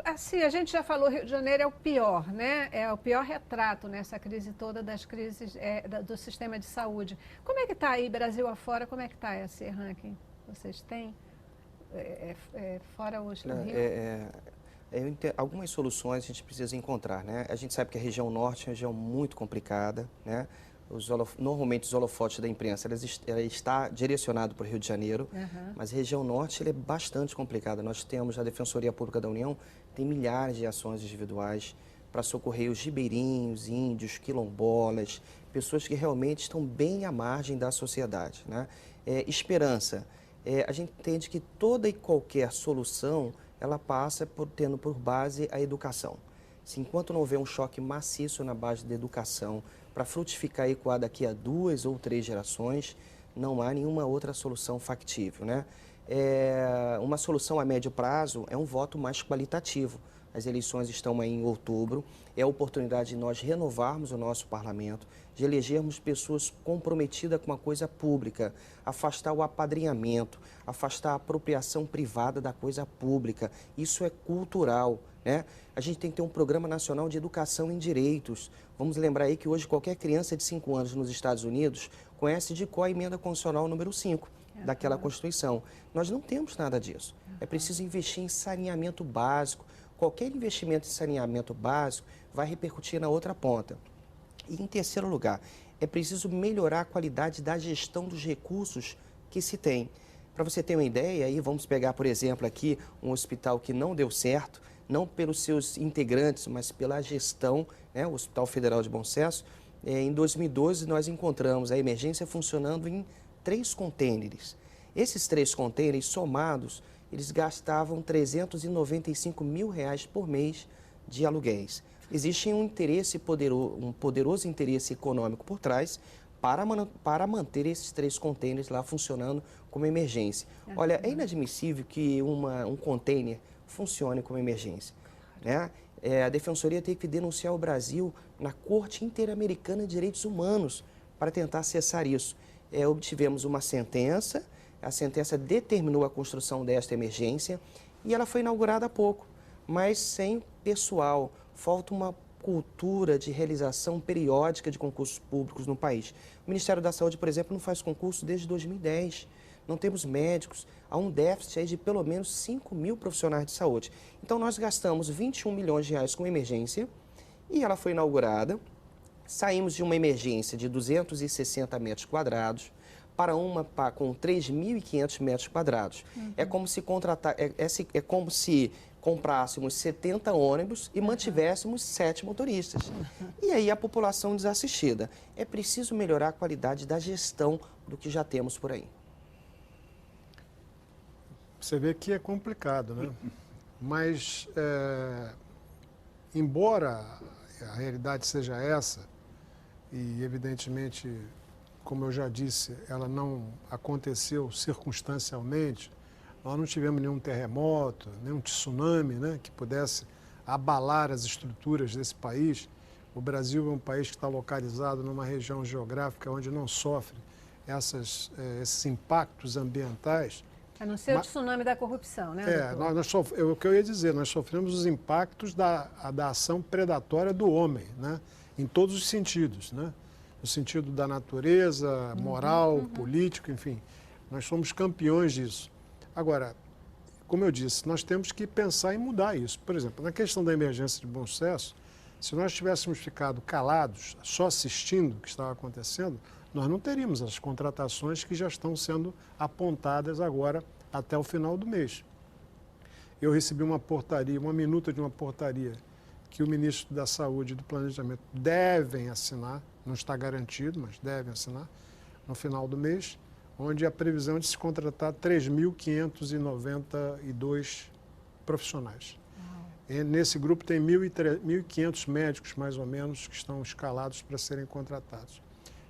Assim, a gente já falou, Rio de Janeiro é o pior, né? É o pior retrato nessa crise toda das crises do sistema de saúde. Como é que está aí, Brasil afora, como é que está esse ranking? Vocês têm? Fora hoje no Rio? Algumas soluções a gente precisa encontrar, né? A gente sabe que a região norte é uma região muito complicada, né? Normalmente os holofotes da imprensa ela está direcionado para o Rio de Janeiro, mas a região norte é bastante complicada. Nós temos a Defensoria Pública da União, tem milhares de ações individuais para socorrer os ribeirinhos, índios, quilombolas, pessoas que realmente estão bem à margem da sociedade, né? Esperança. A gente entende que toda e qualquer solução ela passa tendo por base a educação. Se enquanto não houver um choque maciço na base da educação, para frutificar e ecoar daqui a 2 ou 3 gerações, não há nenhuma outra solução factível, né? Uma solução a médio prazo é um voto mais qualitativo. As eleições estão aí em outubro, é a oportunidade de nós renovarmos o nosso parlamento, de elegermos pessoas comprometidas com a coisa pública, afastar o apadrinhamento, afastar a apropriação privada da coisa pública. Isso é cultural, né? A gente tem que ter um programa nacional de educação em direitos. Vamos lembrar aí que hoje qualquer criança de 5 anos nos Estados Unidos conhece de cor a emenda constitucional número 5 daquela Constituição. Nós não temos nada disso. É preciso investir em saneamento básico. Qualquer investimento em saneamento básico vai repercutir na outra ponta. E em terceiro lugar, é preciso melhorar a qualidade da gestão dos recursos que se tem. Para você ter uma ideia, aí vamos pegar, por exemplo, aqui um hospital que não deu certo, não pelos seus integrantes, mas pela gestão, né, o Hospital Federal de Bom Sucesso. Em 2012, nós encontramos a emergência funcionando em 3 contêineres. Esses 3 contêineres somados, eles gastavam R$395 mil por mês de aluguéis. Existe um poderoso interesse econômico por trás para manter esses 3 contêineres lá funcionando como emergência. Olha, é inadmissível que um contêiner funcione como emergência, né? A Defensoria tem que denunciar o Brasil na Corte Interamericana de Direitos Humanos para tentar cessar isso. Obtivemos uma sentença, a sentença determinou a construção desta emergência e ela foi inaugurada há pouco, mas sem pessoal. Falta uma cultura de realização periódica de concursos públicos no país. O Ministério da Saúde, por exemplo, não faz concurso desde 2010. Não temos médicos, há um déficit aí de pelo menos 5 mil profissionais de saúde. Então, nós gastamos R$21 milhões com emergência e ela foi inaugurada. Saímos de uma emergência de 260 metros quadrados para uma com 3.500 metros quadrados. É como se comprássemos 70 ônibus e mantivéssemos 7 motoristas. E aí a população desassistida. É preciso melhorar a qualidade da gestão do que já temos por aí. Você vê que é complicado, né? Mas, embora a realidade seja essa, e evidentemente, como eu já disse, ela não aconteceu circunstancialmente, nós não tivemos nenhum terremoto, nenhum tsunami, né, que pudesse abalar as estruturas desse país. O Brasil é um país que está localizado numa região geográfica onde não sofre esses impactos ambientais. A não ser o tsunami da corrupção, né? O que eu ia dizer, nós sofremos os impactos da ação predatória do homem, né? Em todos os sentidos, né? No sentido da natureza, moral, político, enfim. Nós somos campeões disso. Agora, como eu disse, nós temos que pensar em mudar isso. Por exemplo, na questão da emergência de Bom Sucesso, se nós tivéssemos ficado calados, só assistindo o que estava acontecendo, nós não teríamos as contratações que já estão sendo apontadas agora até o final do mês. Eu recebi uma portaria, uma minuta de uma portaria, que o ministro da Saúde e do Planejamento devem assinar, não está garantido, mas devem assinar, no final do mês, onde a previsão é de se contratar 3.592 profissionais. E nesse grupo tem 1.500 médicos, mais ou menos, que estão escalados para serem contratados.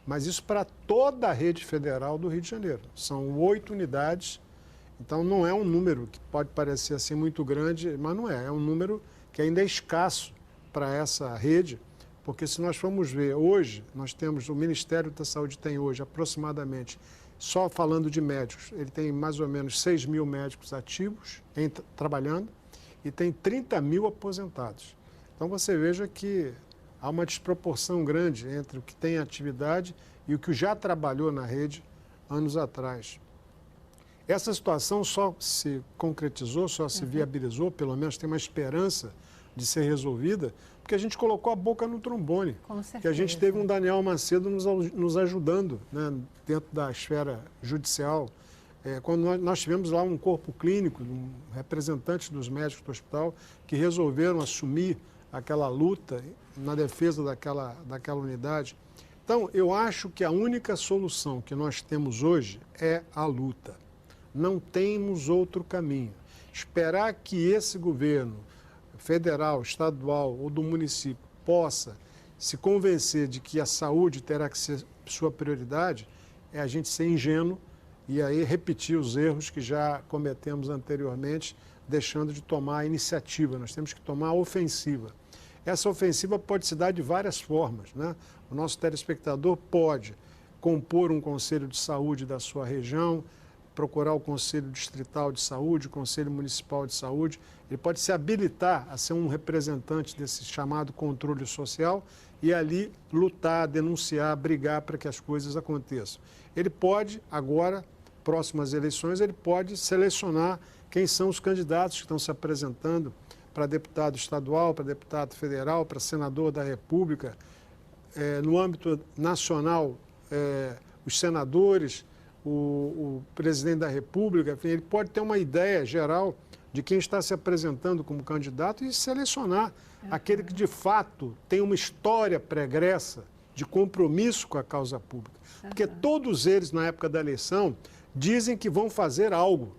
Mas isso para toda a rede federal do Rio de Janeiro. São 8 unidades, então não é um número que pode parecer assim muito grande, mas não é. É um número que ainda é escasso para essa rede, porque se nós formos ver hoje, nós temos, o Ministério da Saúde tem hoje aproximadamente, só falando de médicos, ele tem mais ou menos 6.000 médicos ativos trabalhando e tem 30.000 aposentados. Então você veja que há uma desproporção grande entre o que tem atividade e o que já trabalhou na rede anos atrás. Essa situação só se concretizou, só se viabilizou, pelo menos tem uma esperança de ser resolvida, porque a gente colocou a boca no trombone. Com certeza. Que a gente teve um Daniel Macedo nos ajudando, né, dentro da esfera judicial. Quando nós tivemos lá um corpo clínico, representantes dos médicos do hospital, que resolveram assumir aquela luta na defesa daquela unidade. Então, eu acho que a única solução que nós temos hoje é a luta. Não temos outro caminho. Esperar que esse governo federal, estadual ou do município possa se convencer de que a saúde terá que ser sua prioridade é a gente ser ingênuo e aí repetir os erros que já cometemos anteriormente, deixando de tomar a iniciativa. Nós temos que tomar a ofensiva. Essa ofensiva pode se dar de várias formas, né? O nosso telespectador pode compor um conselho de saúde da sua região, procurar o Conselho Distrital de Saúde, o Conselho Municipal de Saúde. Ele pode se habilitar a ser um representante desse chamado controle social e ali lutar, denunciar, brigar para que as coisas aconteçam. Ele pode, agora, próximas eleições, ele pode selecionar quem são os candidatos que estão se apresentando para deputado estadual, para deputado federal, para senador da República. No âmbito nacional, os senadores, o presidente da República, enfim, ele pode ter uma ideia geral de quem está se apresentando como candidato e selecionar aquele que, de fato, tem uma história pregressa de compromisso com a causa pública. Porque todos eles, na época da eleição, dizem que vão fazer algo,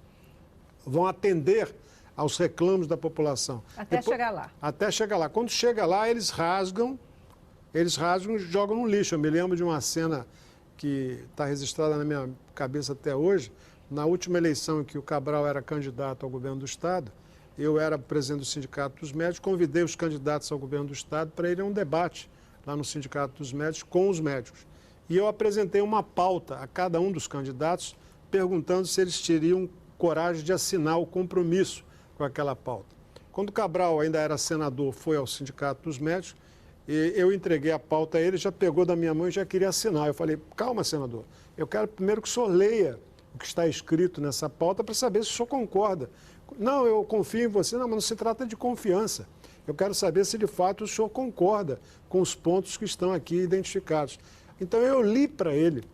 vão atender aos reclamos da população. Até chegar lá. Até chegar lá. Quando chega lá, eles rasgam e jogam no lixo. Eu me lembro de uma cena que está registrada na minha cabeça até hoje. Na última eleição em que o Cabral era candidato ao governo do Estado, eu era presidente do Sindicato dos Médicos, convidei os candidatos ao governo do Estado para irem a um debate lá no Sindicato dos Médicos com os médicos. E eu apresentei uma pauta a cada um dos candidatos, perguntando se eles teriam coragem de assinar o compromisso com aquela pauta. Quando o Cabral ainda era senador, foi ao Sindicato dos Médicos, e eu entreguei a pauta a ele, já pegou da minha mão e já queria assinar. Eu falei, calma, senador, eu quero primeiro que o senhor leia o que está escrito nessa pauta para saber se o senhor concorda. Não, eu confio em você. Não, mas não se trata de confiança. Eu quero saber se de fato o senhor concorda com os pontos que estão aqui identificados. Então eu li para ele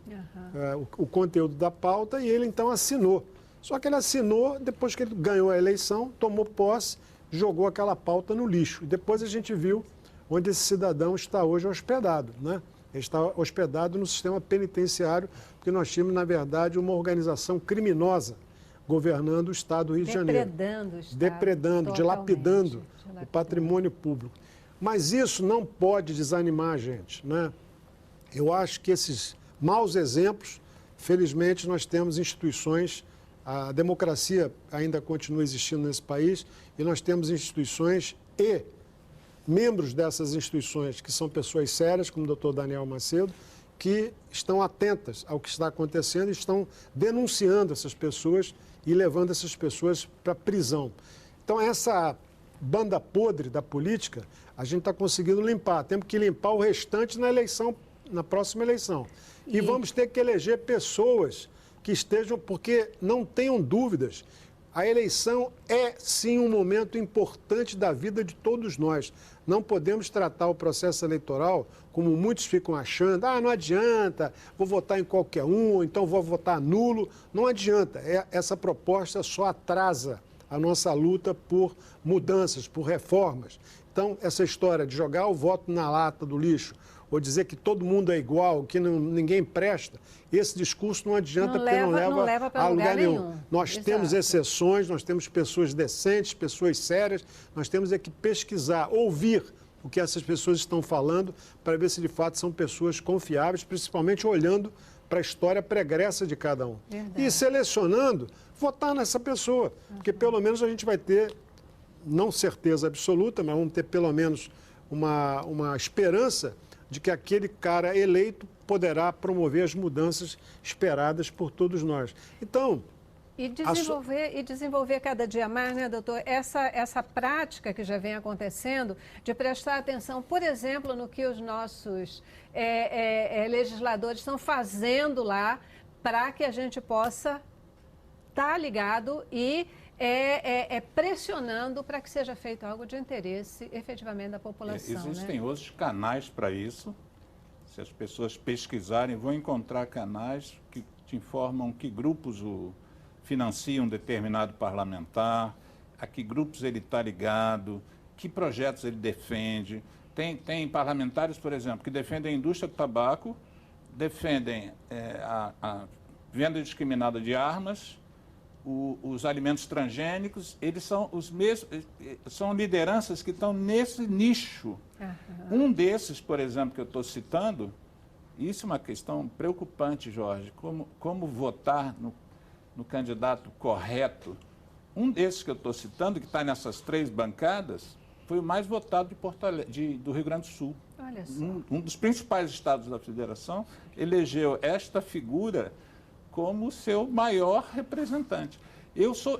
o conteúdo da pauta e ele então assinou. Só que ele assinou depois que ele ganhou a eleição, tomou posse, jogou aquela pauta no lixo. E depois a gente viu onde esse cidadão está hoje hospedado, né? Ele está hospedado no sistema penitenciário, porque nós tínhamos, na verdade, uma organização criminosa governando o Estado do Rio de Janeiro. Depredando o Estado. Depredando, dilapidando o patrimônio público. Mas isso não pode desanimar a gente, né? Eu acho que esses maus exemplos, felizmente nós temos instituições, a democracia ainda continua existindo nesse país, e nós temos instituições e membros dessas instituições, que são pessoas sérias, como o doutor Daniel Macedo, que estão atentas ao que está acontecendo e estão denunciando essas pessoas e levando essas pessoas para a prisão. Então, essa banda podre da política, a gente está conseguindo limpar. Temos que limpar o restante na eleição, na próxima eleição. E vamos ter que eleger pessoas que estejam, porque não tenham dúvidas, a eleição é sim um momento importante da vida de todos nós. Não podemos tratar o processo eleitoral como muitos ficam achando, não adianta, vou votar em qualquer um, ou então vou votar nulo. Não adianta, essa proposta só atrasa a nossa luta por mudanças, por reformas. Então, essa história de jogar o voto na lata do lixo, ou dizer que todo mundo é igual, que ninguém presta, esse discurso não adianta, porque não leva a lugar nenhum. Nós temos exceções, nós temos pessoas decentes, pessoas sérias, nós temos que pesquisar, ouvir o que essas pessoas estão falando, para ver se de fato são pessoas confiáveis, principalmente olhando para a história pregressa de cada um. Verdade. E selecionando, votar nessa pessoa, porque pelo menos a gente vai ter, não certeza absoluta, mas vamos ter pelo menos uma esperança de que aquele cara eleito poderá promover as mudanças esperadas por todos nós. Então... E desenvolver cada dia mais, né, doutor, essa prática que já vem acontecendo de prestar atenção, por exemplo, no que os nossos legisladores estão fazendo lá para que a gente possa estar ligado e pressionando para que seja feito algo de interesse efetivamente da população. Existem outros canais para isso. Se as pessoas pesquisarem, vão encontrar canais que te informam que grupos financiam um determinado parlamentar, a que grupos ele está ligado, que projetos ele defende. Tem parlamentares, por exemplo, que defendem a indústria do tabaco, defendem a venda indiscriminada de armas, os alimentos transgênicos, eles são os mesmos, são lideranças que estão nesse nicho. Um desses, por exemplo, que eu estou citando, isso é uma questão preocupante, Jorge, como votar no candidato correto. Um desses que eu estou citando, que está nessas 3 bancadas, foi o mais votado de Porto Alegre, do Rio Grande do Sul. Olha só. Um dos principais estados da federação elegeu esta figura como seu maior representante. Eu sou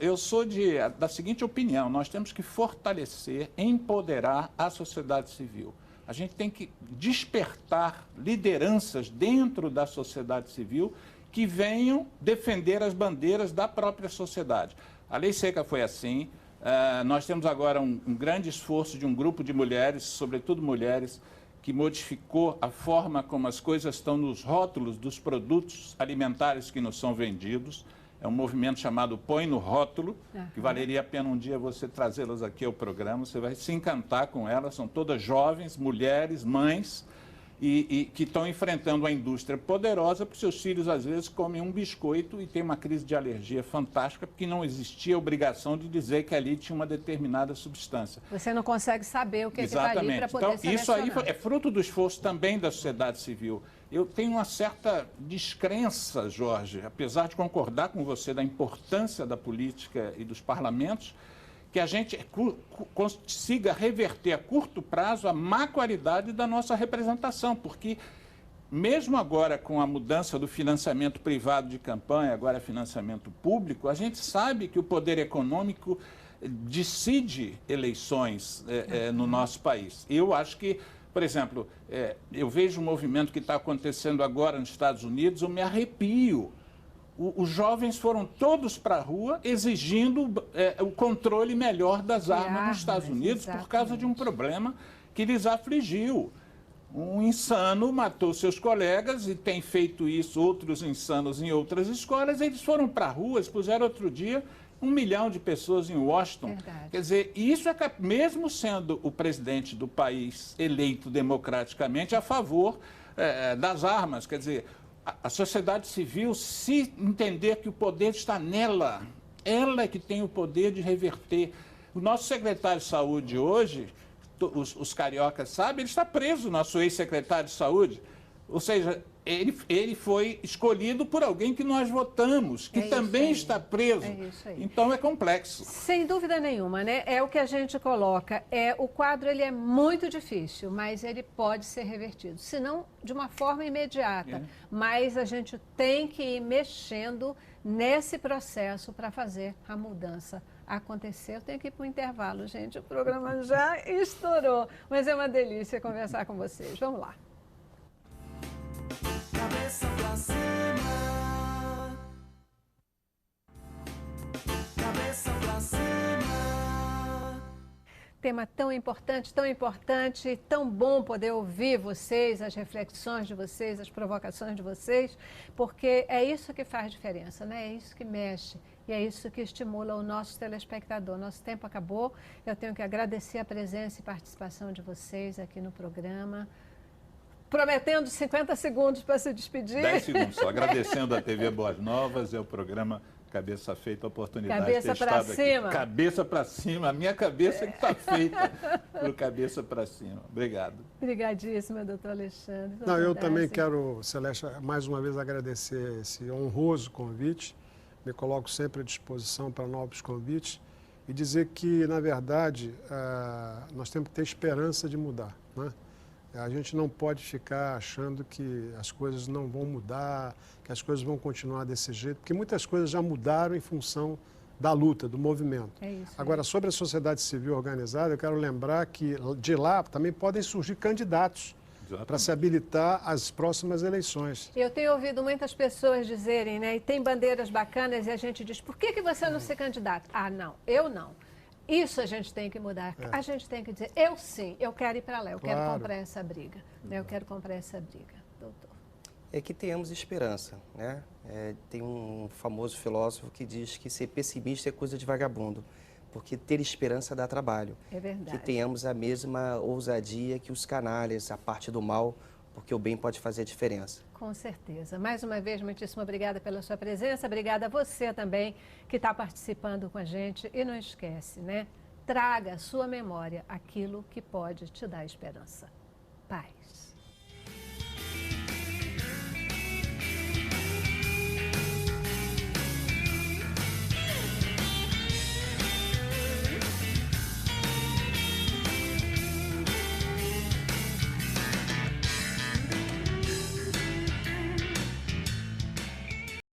da seguinte opinião: nós temos que fortalecer, empoderar a sociedade civil. A gente tem que despertar lideranças dentro da sociedade civil que venham defender as bandeiras da própria sociedade. A Lei Seca foi assim. Nós temos agora um grande esforço de um grupo de mulheres, sobretudo mulheres, que modificou a forma como as coisas estão nos rótulos dos produtos alimentares que nos são vendidos. É um movimento chamado Põe no Rótulo, que valeria a pena um dia você trazê-las aqui ao programa. Você vai se encantar com elas. São todas jovens, mulheres, mães, e que estão enfrentando uma indústria poderosa, porque seus filhos, às vezes, comem um biscoito e tem uma crise de alergia fantástica, porque não existia obrigação de dizer que ali tinha uma determinada substância. Você não consegue saber o que está ali para poder selecionar. Isso aí é fruto do esforço também da sociedade civil. Eu tenho uma certa descrença, Jorge, apesar de concordar com você da importância da política e dos parlamentos, que a gente consiga reverter a curto prazo a má qualidade da nossa representação, porque mesmo agora com a mudança do financiamento privado de campanha, agora financiamento público, a gente sabe que o poder econômico decide eleições no nosso país. Eu acho que, por exemplo, eu vejo um movimento que está acontecendo agora nos Estados Unidos, eu me arrepio. Os jovens foram todos para a rua exigindo o controle melhor das armas nos Estados Unidos, por causa de um problema que lhes afligiu. Um insano matou seus colegas e tem feito isso outros insanos em outras escolas. Eles foram para a rua, expuseram outro dia 1 milhão de pessoas em Washington. Verdade. Quer dizer, isso é mesmo sendo o presidente do país eleito democraticamente a favor das armas. Quer dizer, a sociedade civil, se entender que o poder está nela, ela é que tem o poder de reverter. O nosso secretário de saúde hoje, os cariocas sabem, ele está preso, nosso ex-secretário de saúde. Ou seja, ele foi escolhido por alguém que nós votamos, que também está preso. Então é complexo. Sem dúvida nenhuma, né? É o que a gente coloca. O quadro ele é muito difícil, mas ele pode ser revertido. Se não de uma forma imediata. Mas a gente tem que ir mexendo nesse processo para fazer a mudança acontecer. Eu tenho que ir para o intervalo, gente. O programa já estourou. Mas é uma delícia conversar com vocês. Vamos lá. Cabeça pra cima. Cabeça pra cima. Tema tão importante, tão bom poder ouvir vocês, as reflexões de vocês, as provocações de vocês, porque é isso que faz diferença, né? É isso que mexe e é isso que estimula o nosso telespectador. Nosso tempo acabou, eu tenho que agradecer a presença e participação de vocês aqui no programa. Prometendo 50 segundos para se despedir. 10 segundos só. Agradecendo a TV Boas Novas, é o programa Cabeça Feita, a oportunidade cabeça de ter pra estado cima. aqui. Cabeça para cima. A minha cabeça que está feita para o cabeça para cima. Obrigado. Obrigadíssima, doutor Alexandre. Não, eu também quero, Celeste, mais uma vez agradecer esse honroso convite. Me coloco sempre à disposição para novos convites e dizer que, na verdade, nós temos que ter esperança de mudar, né? A gente não pode ficar achando que as coisas não vão mudar, que as coisas vão continuar desse jeito, porque muitas coisas já mudaram em função da luta, do movimento. É isso. Agora, sobre a sociedade civil organizada, eu quero lembrar que de lá também podem surgir candidatos para se habilitar às próximas eleições. Eu tenho ouvido muitas pessoas dizerem, né, e tem bandeiras bacanas, e a gente diz, por que você não se candidata? Ah, não, eu não. Isso a gente tem que mudar. A gente tem que dizer, eu sim, eu quero ir para lá, eu quero comprar essa briga. Né? Eu quero comprar essa briga, doutor. É que tenhamos esperança, né? Tem um famoso filósofo que diz que ser pessimista é coisa de vagabundo, porque ter esperança dá trabalho. É verdade. Que tenhamos a mesma ousadia que os canalhas, a parte do mal, porque o bem pode fazer a diferença. Com certeza. Mais uma vez, muitíssimo obrigada pela sua presença. Obrigada a você também que está participando com a gente. E não esquece, né? Traga à sua memória aquilo que pode te dar esperança. Paz.